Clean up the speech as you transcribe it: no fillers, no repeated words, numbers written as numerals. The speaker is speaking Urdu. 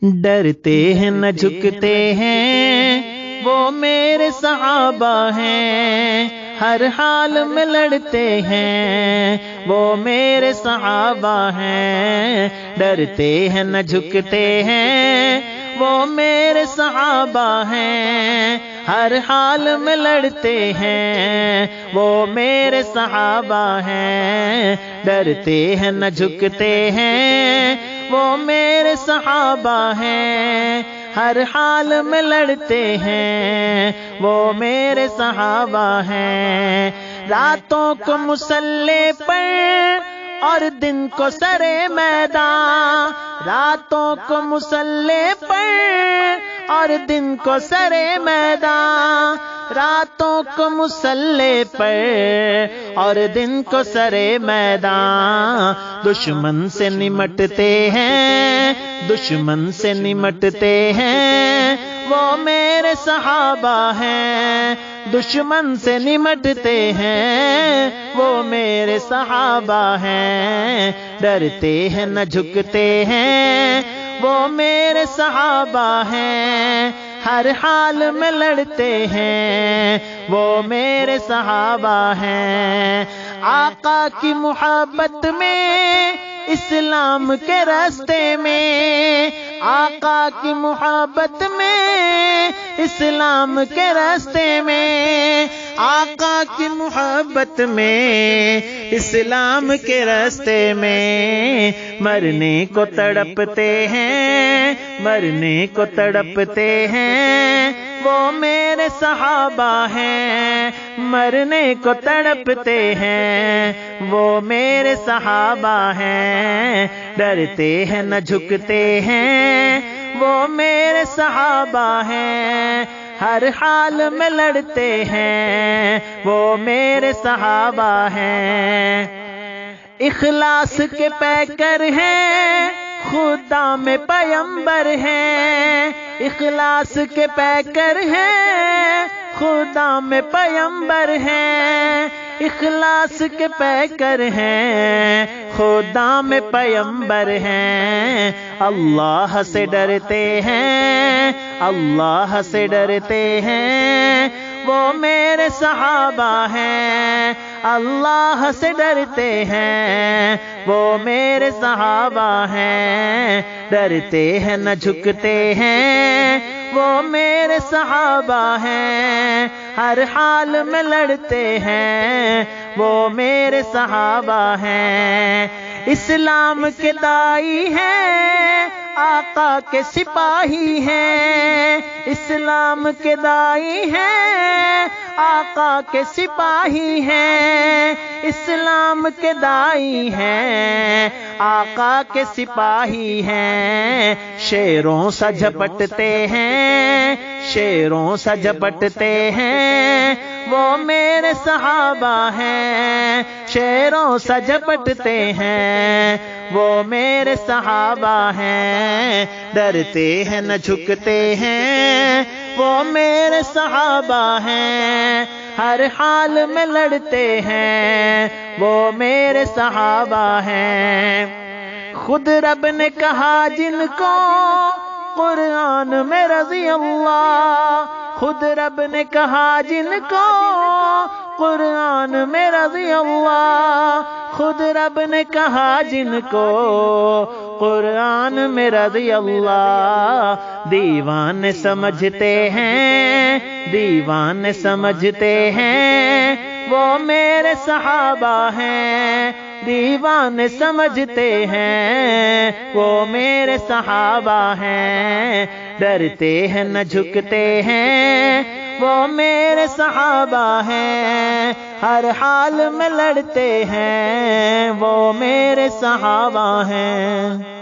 ڈرتے ہیں نہ جھکتے ہیں وہ میرے صحابہ ہیں، ہر حال میں لڑتے ہیں وہ میرے صحابہ ہیں، ڈرتے ہیں نہ جھکتے ہیں وہ میرے صحابہ ہیں، ہر حال میں لڑتے ہیں وہ میرے صحابہ ہیں، ڈرتے ہیں نہ جھکتے ہیں وہ میرے صحابہ ہیں، ہر حال میں لڑتے ہیں وہ میرے صحابہ ہیں، راتوں کو مصلی پر اور دن کو سرے میدان، راتوں کو مصلی پر اور دن کو سرے میدان، راتوں کو مصلی پر اور دن کو سرے میدان، دشمن سے نمٹتے ہیں، دشمن سے نمٹتے ہیں وہ میرے صحابہ ہیں، دشمن سے نمٹتے ہیں وہ میرے صحابہ ہیں، ڈرتے ہیں نہ جھکتے ہیں وہ میرے صحابہ ہیں، ہر حال میں لڑتے ہیں وہ میرے صحابہ ہیں، آقا کی محبت میں اسلام کے راستے میں، آقا کی محبت میں اسلام کے راستے میں، آقا کی محبت میں اسلام کے راستے میں، مرنے کو تڑپتے ہیں، مرنے کو تڑپتے ہیں وہ میرے صحابہ ہیں، مرنے کو تڑپتے ہیں وہ میرے صحابہ ہیں، ڈرتے ہیں نہ جھکتے ہیں وہ میرے صحابہ ہیں، ہر حال میں لڑتے ہیں وہ میرے صحابہ ہیں، اخلاص کے پیکر ہیں خدا میں پیمبر ہیں، اخلاص کے پیکر ہیں خدا میں پیمبر ہیں، اخلاص کے پیکر ہیں خدا میں پیمبر ہیں، اللہ سے ڈرتے ہیں، اللہ سے ڈرتے ہیں وہ میرے صحابہ ہیں، اللہ سے ڈرتے ہیں وہ میرے صحابہ ہیں، ڈرتے ہیں نہ جھکتے ہیں وہ میرے صحابہ ہیں، ہر حال میں لڑتے ہیں وہ میرے صحابہ ہیں، اسلام کے دائی ہیں آقا کے سپاہی ہیں، اسلام کے دائی ہیں آقا کے سپاہی ہیں، اسلام کے دائی ہیں آقا کے سپاہی ہیں، شیروں سا جھپٹتے ہیں، شیروں سا جھپٹتے ہیں وہ میرے صحابہ ہیں، شیروں سا جھپٹتے ہیں وہ میرے صحابہ ہیں، ڈرتے ہیں نہ جھکتے ہیں وہ میرے صحابہ ہیں، ہر حال میں لڑتے ہیں وہ میرے صحابہ ہیں، خود رب نے کہا جن کو قرآن میں رضی اللہ، خود رب نے کہا جن کو قرآن میں رضی اللہ، خود رب نے کہا جن کو قرآن میں رضی اللہ، دیوان سمجھتے ہیں، دیوان سمجھتے ہیں وہ میرے صحابہ ہیں، دیوان سمجھتے ہیں وہ میرے صحابہ ہیں، ڈرتے ہیں نہ جھکتے ہیں وہ میرے صحابہ ہیں، ہر حال میں لڑتے ہیں وہ میرے صحابہ ہیں۔